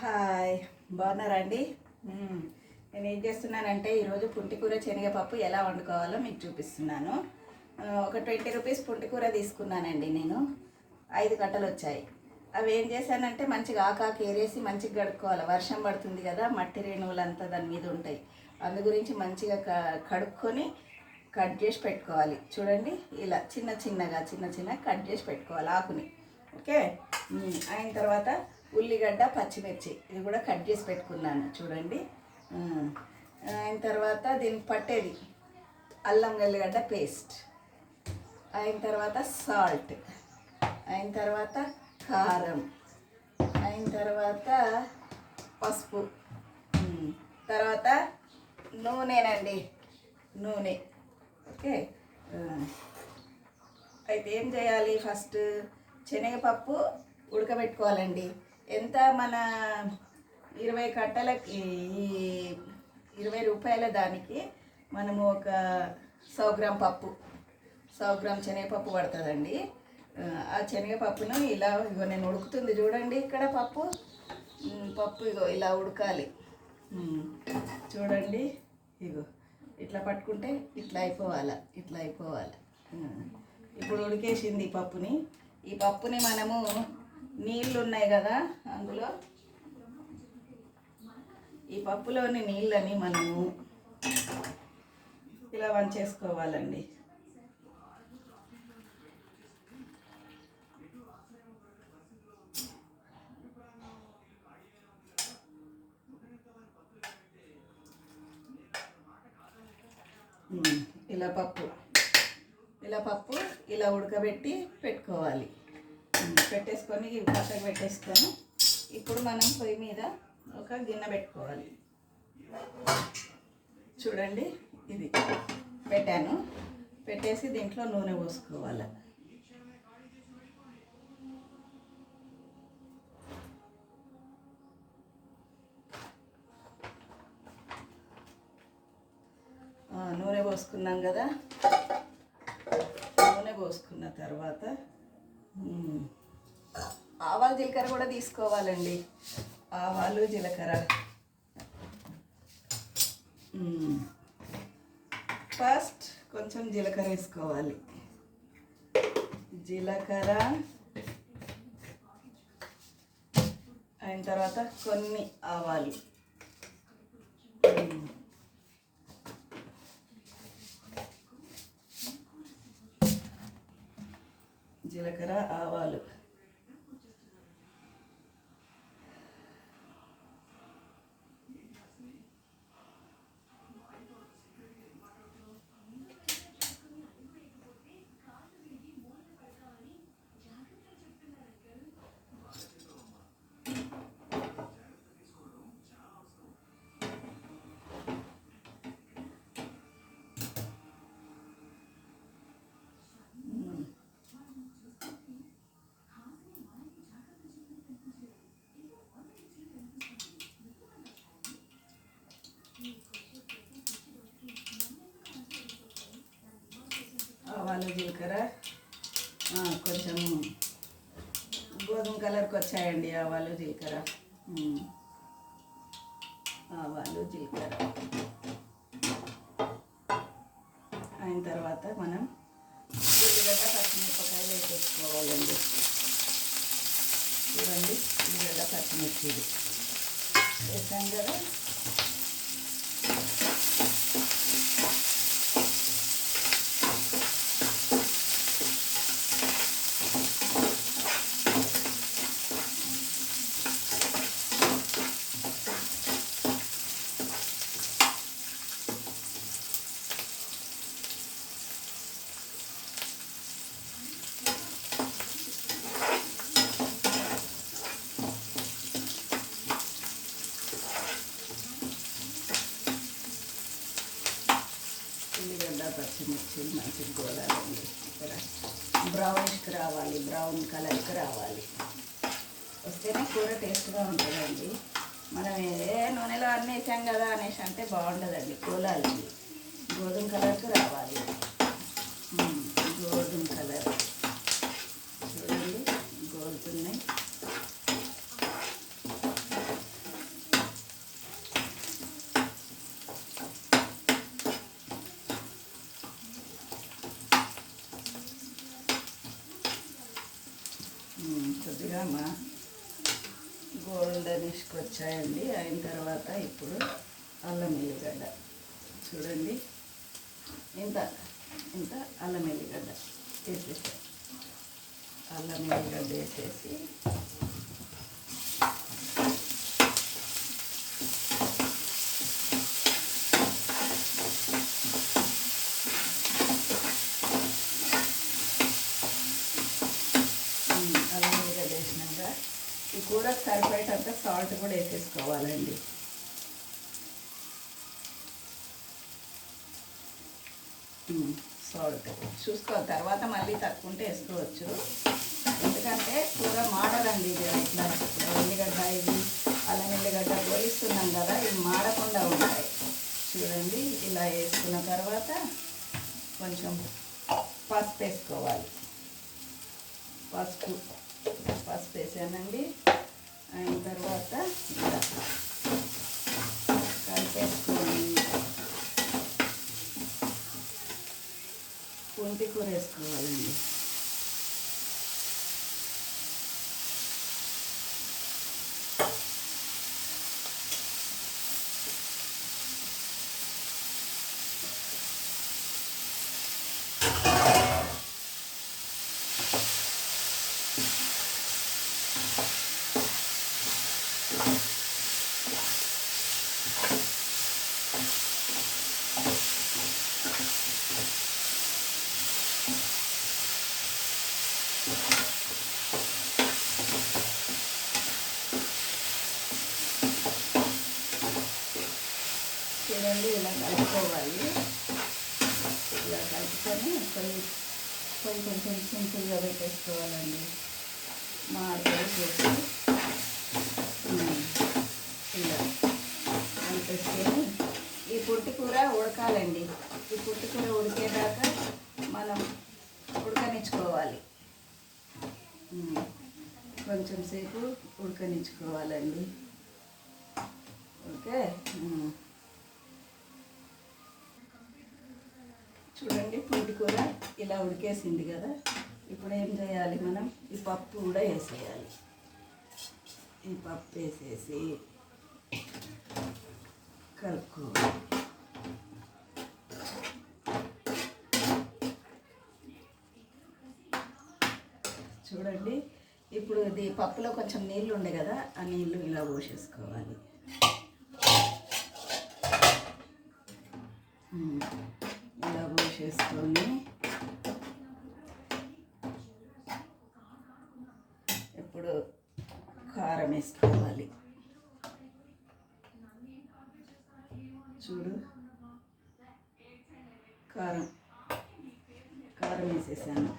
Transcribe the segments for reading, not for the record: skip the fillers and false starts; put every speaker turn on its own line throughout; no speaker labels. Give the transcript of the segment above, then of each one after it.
Hi, బాగున్నారా అండి? నేను ఏం చేస్తున్నానంటే ఈరోజు పుంటికూర శనగపప్పు ఎలా వండుకోవాలో మీకు చూపిస్తున్నాను. ఒక 20 రూపీస్ పుంటికూర తీసుకున్నానండి. నేను 5 కట్టలు వచ్చాయి. అవి ఏం చేశానంటే మంచిగా ఆకాకు ఏరేసి మంచిగా కడుక్కోవాలి. వర్షం పడుతుంది కదా, మట్టి రేణువులంతా దాని మీద ఉంటాయి. అందు గురించి మంచిగా కడుక్కొని కట్ చేసి పెట్టుకోవాలి. చూడండి, ఇలా చిన్న చిన్నగా కట్ చేసి పెట్టుకోవాలి ఆకుని. ఓకే, అయిన తర్వాత ఉల్లిగడ్డ, పచ్చిమిర్చి ఇది కూడా కట్ చేసి పెట్టుకున్నాను. చూడండి, అయిన తర్వాత దీనికి పట్టేది అల్లం వెల్లిగడ్డ పేస్ట్, అయిన తర్వాత సాల్ట్, అయిన తర్వాత కారం, అయిన తర్వాత పసుపు, తర్వాత నూనెనండి, నూనె. ఓకే, అయితే ఏం చేయాలి? ఫస్ట్ శనగపప్పు ఉడకబెట్టుకోవాలండి. ఎంత మన 20 కట్టలకి 20 రూపాయల దానికి మనము ఒక 100 గ్రామ్ పప్పు, 100 గ్రామ్ శనగపప్పు పడుతుందండి. ఆ శనగపప్పును ఇలా ఇగో నేను ఉడుకుతుంది చూడండి. ఇక్కడ పప్పు ఇగో ఇలా ఉడకాలి. చూడండి, ఇగో ఇట్లా పట్టుకుంటే ఇట్లా అయిపోవాలి. ఇప్పుడు ఉడికేసింది ఈ పప్పుని మనము నీళ్ళు ఉన్నాయి కదా, అందులో ఈ పప్పులోని నీళ్ళని మనము ఇలా వంచేసుకోవాలండి. ఇలా పప్పు ఇలా ఉడకబెట్టి పెట్టుకోవాలి. పెట్టేసుకొని పక్కకు పెట్టేసుకొని ఇప్పుడు మనం పొయ్యి మీద ఒక గిన్నె పెట్టుకోవాలి. చూడండి, ఇది పెట్టాను. పెట్టేసి దీంట్లో నూనె పోసుకోవాలి. నూనె పోసుకున్నాం కదా. నూనె పోసుకున్న తర్వాత ఆవాలు జీలకర్ర కూడా తీసుకోవాలండి. ఆవాలు జీలకర్ర, ఫస్ట్ కొంచెం జీలకర్ర వేసుకోవాలి. జీలకర్ర అయిన తర్వాత కొన్ని ఆవాలు, జీలకర్ర ఆవాలు, ఆవాలు జీలకర్ర కొంచెం గోధుమ కలర్కి వచ్చాయండి. ఆవాలు జీలకర్ర అయిన తర్వాత మనం ఉల్లిగడ్డ, పచ్చిమిరపకాయలు వేసేసుకోవాలండి. చూడండి, ఉల్లిగడ్డ, పచ్చిమిర్చి వేసాం కదా. పచ్చిమిర్చి మంచిగా గోలాలండి. ఇక్కడ బ్రౌన్కి రావాలి, బ్రౌన్ కలర్కి రావాలి. వస్తేనే కూర టేస్ట్గా ఉంటుందండి. మనం ఏ నూనెలో అన్నీ వేసాం కదా అనేసి అంటే బాగుండదండి. గోలాలి, గోధుమ కలర్కి రావాలి. గోధుమ కలర్ చూడండి, గోలుతున్నాయి. మా గోల్డెనిష్కి వచ్చాయండి. అయిన తర్వాత ఇప్పుడు అల్లం ఎల్లిగడ్డ చూడండి, ఇంత ఇంత అల్లం ఎల్లిగడ్డ వేసేసాం. అల్లం ఎల్లిగడ్డ వేసేసి అల్లం ఎల్లిగడ్డ వేసినాక ఈ కూరకు సరిపోయేటంత సాల్ట్ కూడా వేసేసుకోవాలండి. సాల్ట్ చూసుకోవాలి, తర్వాత మళ్ళీ తక్కువ ఉంటే వేసుకోవచ్చు. ఎందుకంటే కూర మాడదండి. ఇది ఇట్లా ఎల్లిగడ్డ ఇది అల్లం ఎల్లిగడ్డ పోయిస్తున్నాం కదా, ఇవి మాడకుండా ఉంటాయి. చూడండి, ఇలా వేసుకున్న తర్వాత కొంచెం పసుపు వేసుకోవాలి. పసుపు వేసానండి. అయిన తర్వాత ఇలా కలిపేసుకొని పుంటి కూర వేసుకోవాలండి. చూడండి, ఇలా కలుపుకోవాలి. ఇలా కలుపుకొని కొంచెం సింపుల్గా పెట్టేసుకోవాలండి. మాడలు చేసి ఇలా కలిపేసుకొని ఈ పుట్టి కూర ఉడకాలండి. ఈ పుట్టి కూర ఉడికేదాకా మనం ఉడకనిచ్చుకోవాలి. కొంచెం సేపు ఉడకనిచ్చుకోవాలండి. ఓకే, చూడండి పుంటి కూర ఇలా ఉడికేసింది కదా. ఇప్పుడు ఏం చేయాలి, మనం ఈ పప్పు కూడా వేసేయాలి. ఈ పప్పు వేసేసి కలుపుకోవాలి. చూడండి, ఇప్పుడు ఇది పప్పులో కొంచెం నీళ్ళు ఉండే కదా, ఆ నీళ్ళు ఇలా పోసేసుకోవాలి. ఇలా పోసేసుకొని ఇప్పుడు కారం వేసుకోవాలి. చూడు, కారం వేసేసాను.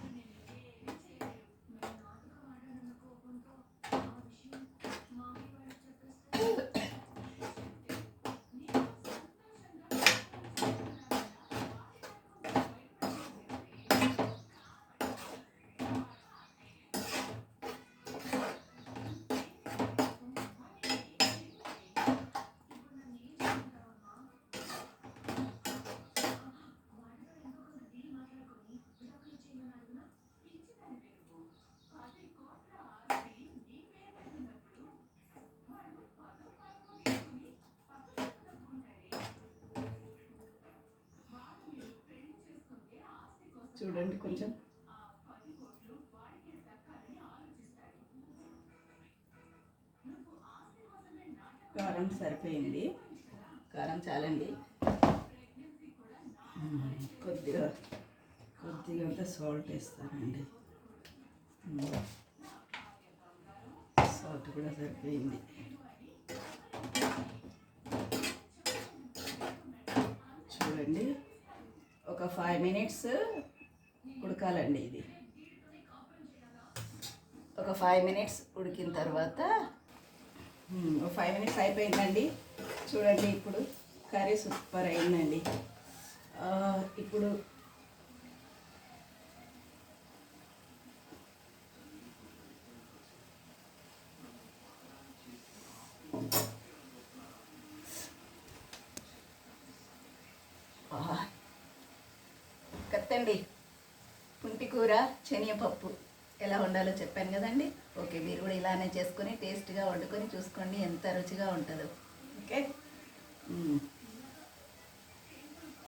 చూడండి, కొంచెం కారం సరిపోయింది. కారం చాలండి. కొద్దిగా అంత సాల్ట్ వేస్తానండి. సాల్ట్ కూడా సరిపోయింది. చూడండి, ఒక 5 minutes ఉడకాలండి. ఇది ఒక 5 minutes ఉడికిన తర్వాత 5 minutes అయిపోయిందండి. చూడండి, ఇప్పుడు కర్రీ సూపర్ అయిందండి. ఇప్పుడు కత్తండి పుంటి కూర శనగపప్పు ఎలా వండాలో చెప్పాను కదండి. ఓకే, మీరు కూడా ఇలానే చేసుకొని టేస్ట్గా వండుకొని చూసుకోండి ఎంత రుచిగా ఉంటుందో. ఓకే.